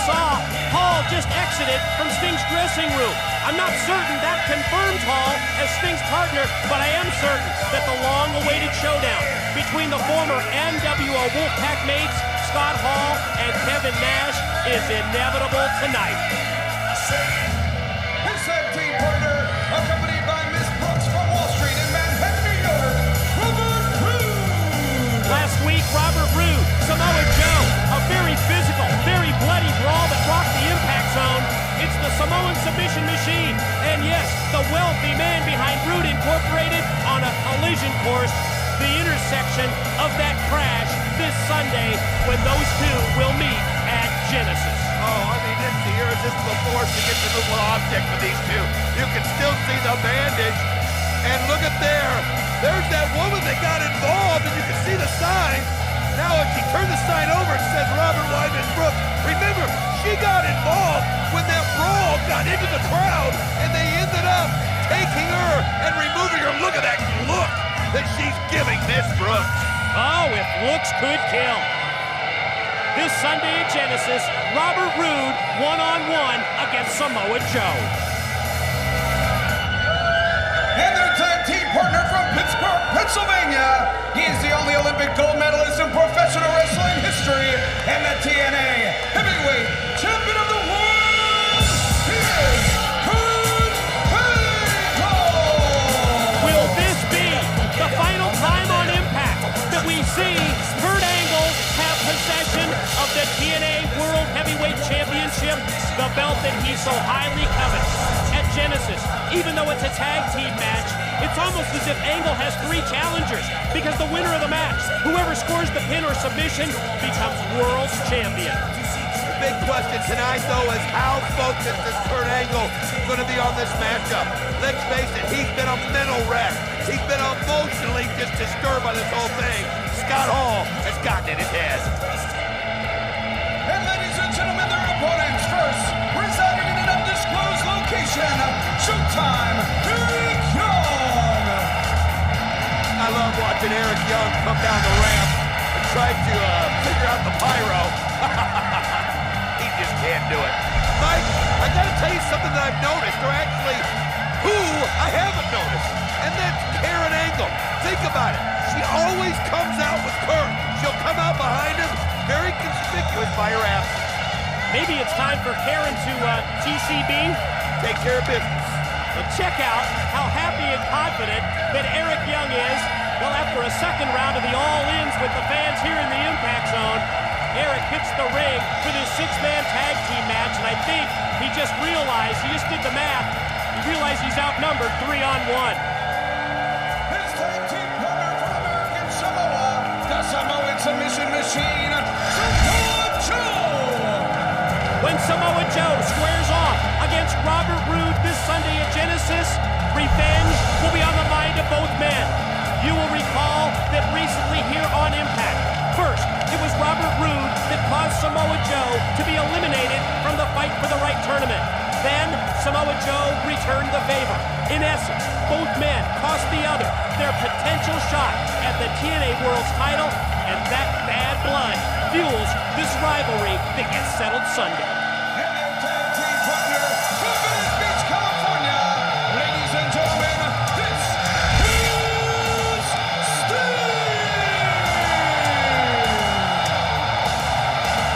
saw, Hall just exited from Sting's dressing room. I'm not certain that confirms Hall as Sting's partner, but I am certain that the long-awaited showdown between the former NWO Wolfpack mates, Scott Hall and Kevin Nash, is inevitable tonight. His tag team partner, accompanied by Miss Brooks from Wall Street in Manhattan, New York, Robert Roode. Last week, Robert Roode, Samoa Joe, a very physical, very bloody brawl that rocked the impact zone. It's the Samoan submission machine, and yes, the wealthy man behind Roode Incorporated on a collision course, the intersection of that crash this Sunday when those two will meet at Genesis. Oh, I mean, it's the irresistible force against the movable object for these two. You can still see the bandage, and look at there. There's that woman that got involved, and you can see the sign. Now, if she turned the sign over, it says Robert Wyman Brooks. Remember, she got involved when that brawl got into the crowd, and they ended up taking her and removing her. Look at that look that she's giving Miss Brooks. Oh, if looks could kill. This Sunday at Genesis, Robert Roode one-on-one against Samoa Joe. And their tag team partner from Pittsburgh, Pennsylvania. He is the only Olympic gold medalist in professional wrestling history and the TNA Heavyweight Champion of the World. He is Kurt Angle. Will this be the final time on impact that we see Kurt Angle have possession of the TNA World Heavyweight Championship, the belt that he so highly covets? At Genesis, even though it's a tag team match, it's almost as if Angle has 3 challengers, because the winner of the match, whoever scores the pin or submission, becomes world champion. The big question tonight, though, is how focused is Kurt Angle going to be on this matchup? Let's face it, he's been a mental wreck. He's been emotionally just disturbed by this whole thing. Scott Hall has gotten in his head. And ladies and gentlemen, their opponents first, residing in an undisclosed location, Showtime, Eric Young. I love watching Eric Young come down the ramp and try to figure out the pyro. He just can't do it. Mike, I gotta tell you something that I've noticed, or actually, who I haven't noticed, and that's Karen Angle. Think about it. She always comes out with Kurt. She'll come out behind him, very conspicuous by her absence. Maybe it's time for Karen to TCB. Take care of business. Well, check out how happy and confident that Eric Young is. Well, after a second round of the all-ins with the fans here in the impact zone, Eric hits the ring for this 6-man tag team match, and I think he just realized, he just did the math, he realized he's outnumbered 3-on-1. His tag team partner from American Samoa, the Samoan submission machine, Samoa Joe. When Samoa Joe squares off against Robert Roode this Sunday at Genesis, revenge will be on the mind of both men. You will recall that recently here on Impact, first, it was Robert Roode that caused Samoa Joe to be eliminated from the Fight for the Right tournament. Then, Samoa Joe returned the favor. In essence, both men cost the other their potential shot at the TNA World's title, and that bad blood fuels this rivalry that gets settled Sunday. And their tag team partner from Venice Beach, California, ladies and gentlemen, this is Sting.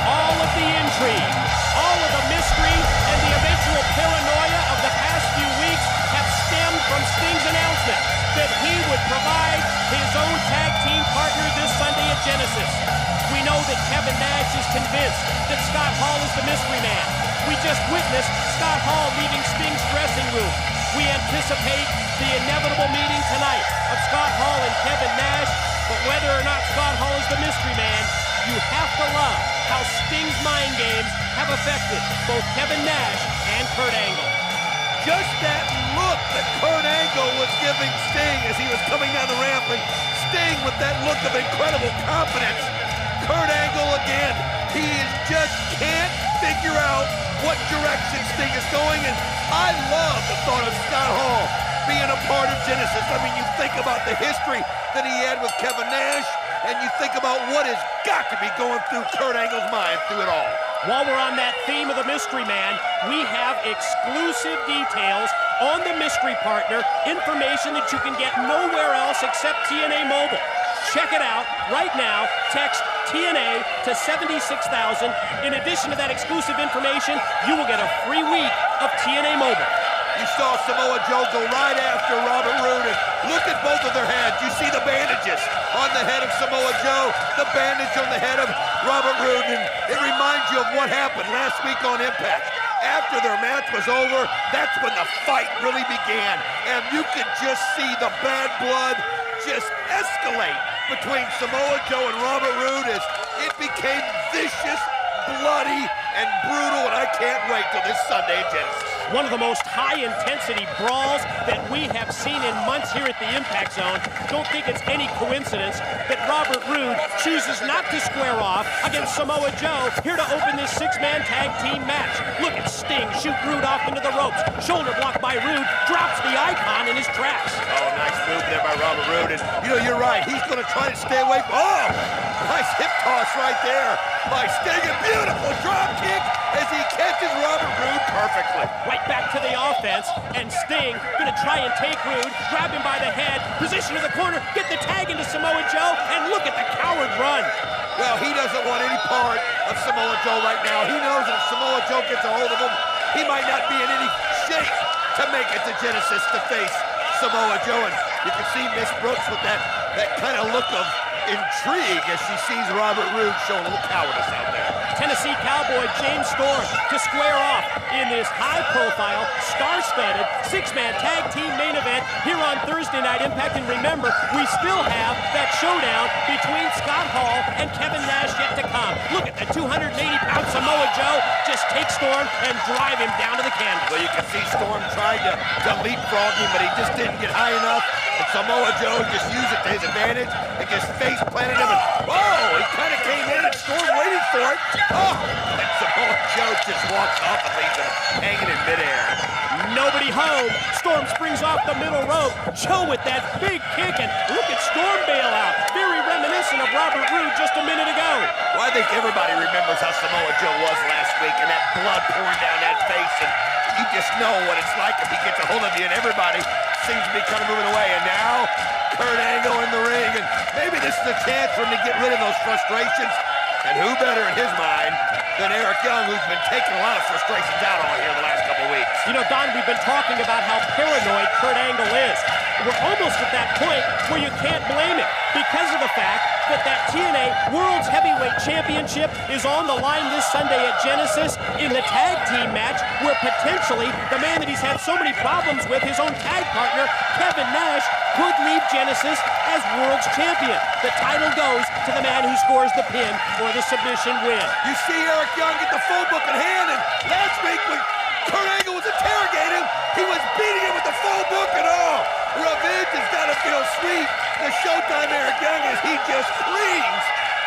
All of the intrigue, all of the mystery, and the eventual paranoia of the past few weeks have stemmed from Sting's announcement that he would provide his own tag team partner this Sunday at Genesis. We know that Kevin Nash is convinced that Scott Hall is the mystery man. We just witnessed Scott Hall leaving Sting's dressing room. We anticipate the inevitable meeting tonight of Scott Hall and Kevin Nash, but whether or not Scott Hall is the mystery man, you have to love how Sting's mind games have affected both Kevin Nash and Kurt Angle. Just that look that Kurt Angle was giving Sting as he was coming down the ramp, and Sting with that look of incredible confidence. Kurt Angle again, he just can't figure out what direction Sting is going, and I love the thought of Scott Hall being a part of Genesis. I mean, you think about the history that he had with Kevin Nash, and you think about what has got to be going through Kurt Angle's mind through it all. While we're on that theme of the mystery man, we have exclusive details on the mystery partner, information that you can get nowhere else except TNA Mobile. Check it out right now. Text TNA to 76,000. In addition to that exclusive information, you will get a free week of TNA Mobile. You saw Samoa Joe go right after Robert Roode, and look at both of their heads. You see the bandages on the head of Samoa Joe, the bandage on the head of Robert Roode, and it reminds you of what happened last week on Impact. After their match was over, that's when the fight really began, and you could just see the bad blood just escalate between Samoa Joe and Robert Roode as it became vicious, bloody, and brutal, and I can't wait till this Sunday at Genesis. One of the most high-intensity brawls that we have seen in months here at the Impact Zone. Don't think it's any coincidence that Robert Roode chooses not to square off against Samoa Joe here to open this six-man tag team match. Look at Sting shoot Roode off into the ropes. Shoulder block by Roode, drops the icon in his tracks. Oh, nice move there by Robert Roode. And, you know, you're right. He's going to try to stay away from... Oh, nice hip toss right there by Sting. A beautiful drop kick as he catches Robert Roode perfectly. Right back to the offense, and Sting gonna try and take Roode, grab him by the head, position to the corner, get the tag into Samoa Joe, and look at the coward run. Well, he doesn't want any part of Samoa Joe right now. He knows that if Samoa Joe gets a hold of him, he might not be in any shape to make it to Genesis to face Samoa Joe. And you can see Miss Brooks with that kind of look of intrigue as she sees Robert Roode showing a little cowardice out there. Tennessee Cowboy James Storm to square off in this high-profile, star-studded, six-man tag team main event here on Thursday Night Impact. And remember, we still have that showdown between Scott Hall and Kevin Nash yet to come. Look at the 280-pound Samoa Joe just take Storm and drive him down to the canvas. Well, you can see Storm tried to leapfrog him, but he just didn't get high enough. And Samoa Joe just used it to his advantage and just face planted him. And, oh, he kind of came in and Storm waited for it. Oh, and Samoa Joe just walks off and leaves him hanging in midair. Nobody home. Storm springs off the middle rope. Joe with that big kick, and look at Storm bail out. Very reminiscent of Robert Roode just a minute ago. Well, I think everybody remembers how Samoa Joe was last week and that blood pouring down that face. And you just know what it's like if he gets a hold of you, and everybody seems to be kind of moving away. And now, Kurt Angle in the ring, and maybe this is a chance for him to get rid of those frustrations. And who better in his mind than Eric Young, who's been taking a lot of frustrations out on here the last couple weeks. You know, Don, we've been talking about how paranoid Kurt Angle is. We're almost at that point where you can't blame him because of the fact that TNA World's Heavyweight Championship is on the line this Sunday at Genesis in the tag team match, where potentially the man that he's had so many problems with, his own tag partner, Kevin Nash, could leave Genesis as World's Champion. The title goes to the man who scores the pin or the submission win. You see Eric Young get the phone book in hand, and last week when Kurt Angle was interrogating him, he was beating him with the phone book and all. Revenge has got to feel sweet. The Showtime Eric Young as he just cleans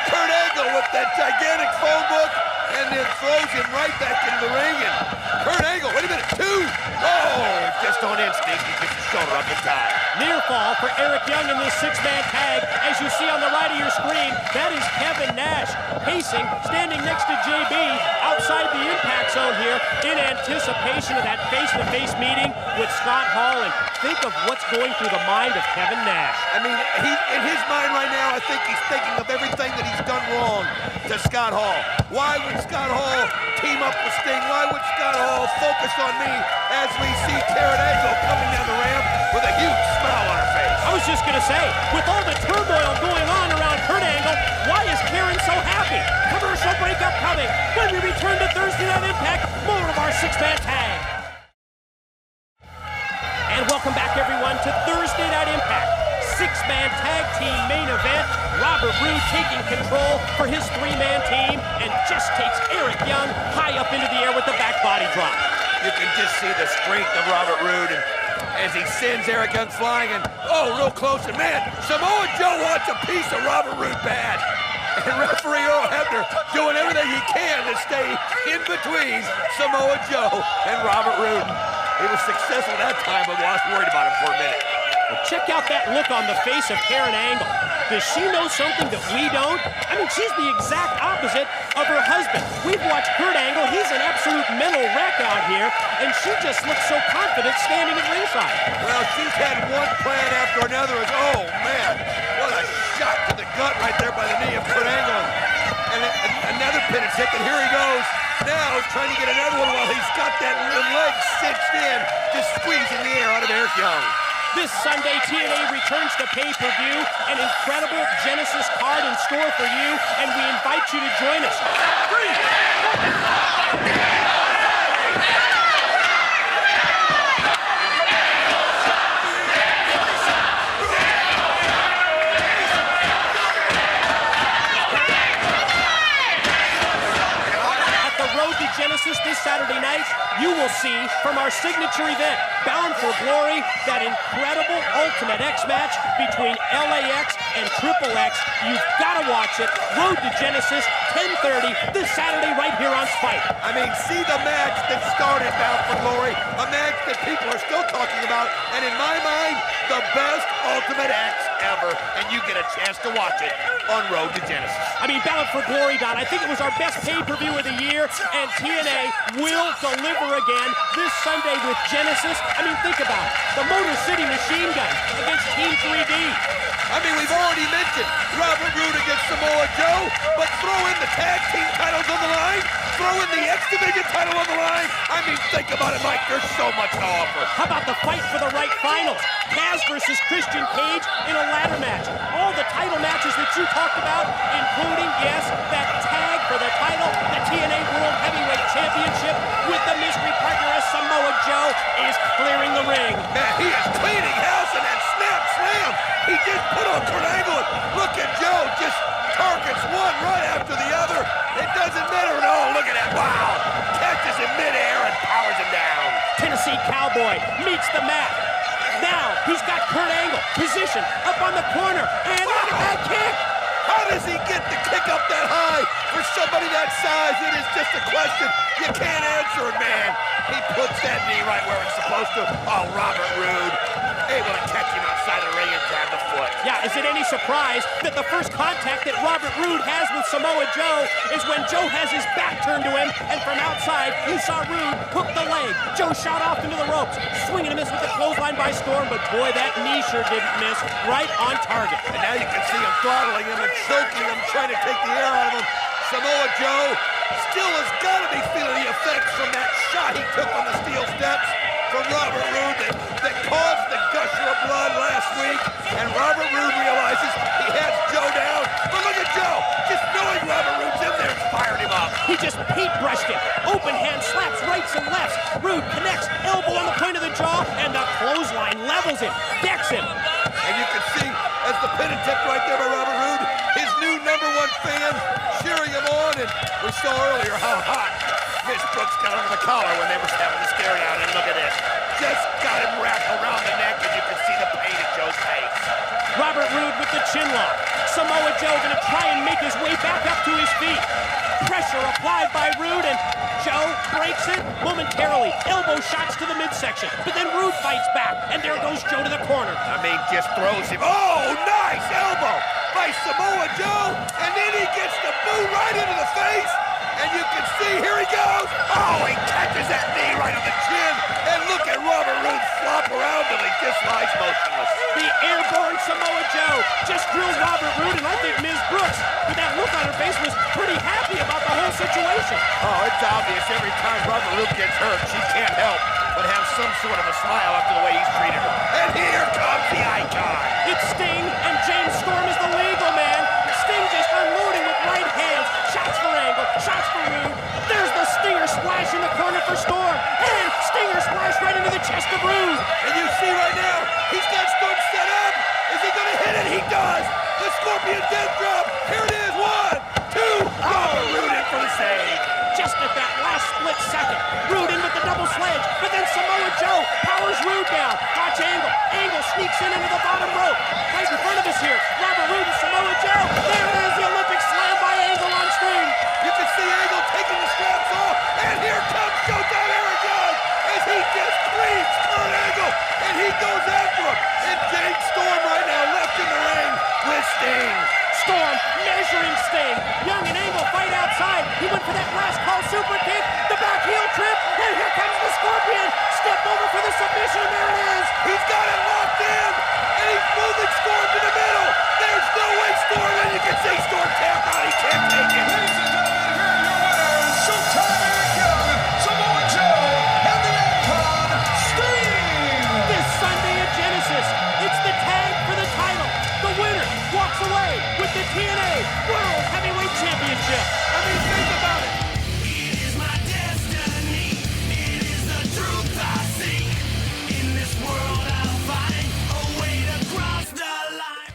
Kurt Angle with that gigantic phone book and then throws him right back into the ring. And Kurt Angle, wait a minute, two. Oh, just on instinct, he gets his shoulder up in time. Near fall for Eric Young in this six-man tag. As you see on the right of your screen, that is Kevin Nash pacing, standing next to JB outside the Impact Zone here in anticipation of that face-to-face meeting with Scott Hall. And think of what's going through the mind of Kevin Nash. I mean, in his mind right now, I think he's thinking of everything that he's done wrong to Scott Hall. Why would Scott Hall team up with Sting? Why would Scott Hall focus on me as we see Kurt Angle coming down the ramp with a huge smile on her face? I was just going to say, with all the turmoil going on around Kurt Angle, why is Karen so happy? Commercial break upcoming. When we return to Thursday Night Impact, more of our six-man tag. And welcome back, everyone, to Thursday Night Impact. Six-man tag team main event. Robert Roode taking control for his three-man team and just takes Eric Young high up into the air with the back body drop. You can just see the strength of Robert Roode and as he sends Eric Young flying, and oh, real close, and man, Samoa Joe wants a piece of Robert Roode bad. And referee Earl Hebner doing everything he can to stay in between Samoa Joe and Robert Roode. He was successful that time, but was worried about him for a minute. Well, check out that look on the face of Karen Angle. Does she know something that we don't? I mean, she's the exact opposite of her husband. We've watched Kurt Angle. He's an absolute mental wreck out here, and she just looks so confident standing at ringside. Well, she's had one plan after another. Oh, man, what a shot to the gut right there by the knee of Kurt Angle. And another pin hit, and here he goes. Now trying to get another one while he's got that leg cinched in, just squeezing the air out of Eric Young. This Sunday, TNA returns to pay-per-view, an incredible Genesis card in store for you, and we invite you to join us. At the Road to Genesis this Saturday night, you will see from our signature event, Bound for Glory, that incredible Ultimate X match between LAX and Triple X. You've got to watch it. Road to Genesis, 10:30 this Saturday right here on Spike. I mean, see the match that started Bound for Glory, a match that people are still talking about, and in my mind, the best Ultimate X ever, and you get a chance to watch it on Road to Genesis. I mean, Bound for Glory, Don, I think it was our best pay-per-view of the year, and TNA will deliver again this Sunday with Genesis. I mean, think about it. The Motor City Machine Guns against Team 3D. I mean, we've already mentioned Robert Roode against Samoa Joe, but throw in the tag team titles on the line, throw in the X Division title on the line. I mean, think about it, Mike. There's so much to offer. How about the fight for the right finals? Kaz versus Christian Cage in a ladder match. All the title matches that you talked about, including, yes, that tag for the title, the TNA World Heavyweight Championship with the mystery partner as Samoa Joe is clearing the ring. Man, he is cleaning house in that snap slam. He just put on Kurt Angle. Look at Joe, just targets one right after the other. It doesn't matter at all. Look at that. Wow. Catches him midair and powers him down. Tennessee Cowboy meets the mat. Now he's got Kurt Angle positioned up on the corner, and look at that kick. How does he get the kick up that high? For somebody that size, it is just a question you can't answer it, man. He puts that knee right where it's supposed to. Oh, Robert Roode, able to catch him outside the ring and grab the foot. Yeah, is it any surprise that the first contact that Robert Roode has with Samoa Joe is when Joe has his back turned to him, and from outside, you saw Roode hook the leg. Joe shot off into the ropes, swinging a miss with the clothesline by Storm, but boy, that knee sure didn't miss. Right on target. And now you can see him throttling him and choking him, trying to take the air out of him. Samoa Joe still has got to be feeling the effects from that shot he took on the steel steps from Robert Roode that caused the gusher of blood last week. And Robert Roode realizes he has Joe down. But look at Joe, just knowing Robert Roode's in there has fired him up. He just paint-brushed him. Open hand slaps rights and lefts. Roode connects, elbow on the point of the jaw, and the clothesline levels him, decks him. And you can see, as the pin attempt right there by Robert Roode, his new #1 fan cheering him on. And we saw earlier how hot Miss Brooks got under the collar when they were having the scare out. And look at this. Just got him wrapped around the neck, and you can see the pain in Joe's face. Robert Roode with the chin lock. Samoa Joe going to try and make his way back up to his feet. Pressure applied by Roode, and Joe breaks it momentarily. Elbow shots to the midsection, but then Roode fights back, and there goes Joe to the corner. I mean, just throws him. Oh, nice elbow by Samoa Joe, and then he gets the boot right into the face. And you can see, here he goes. Oh, he catches that knee right on the chin. And look at Robert Roode flop around till he just lies motionless. The airborne Samoa Joe just drilled Robert Roode, and I think Ms. Brooks, with that look on her face, was pretty happy about the whole situation. Oh, it's obvious every time Robert Roode gets hurt, she can't help but have some sort of a smile after the way he's treated her. And here comes the icon. It's Sting, and James Storm is the legal man. Sting just unloading with right hands. Shots for Angle, shots for Roode. There's the Stinger splash in the corner for Storm. And Stinger splash right into the chest of Roode. And you see right now, he's got Storm set up. Is he going to hit it? He does. The Scorpion death drop. Here it is. 1, 2. Robert Roode in for the save. Just at that last split second, Roode in with the double sledge, but then Samoa Joe powers Roode down. Watch Angle. Angle sneaks in into the bottom rope. Right in front of us here, Robert Roode and Samoa Joe. There it is, the Olympic slam by Angle on Sting. You can see Angle taking the straps off, and here comes Showtime Eric Young as he just creeps Kurt Angle, and he goes after him. And James Storm right now left in the ring with Sting. Sting. Young and Angle fight outside. He went for that last call super kick.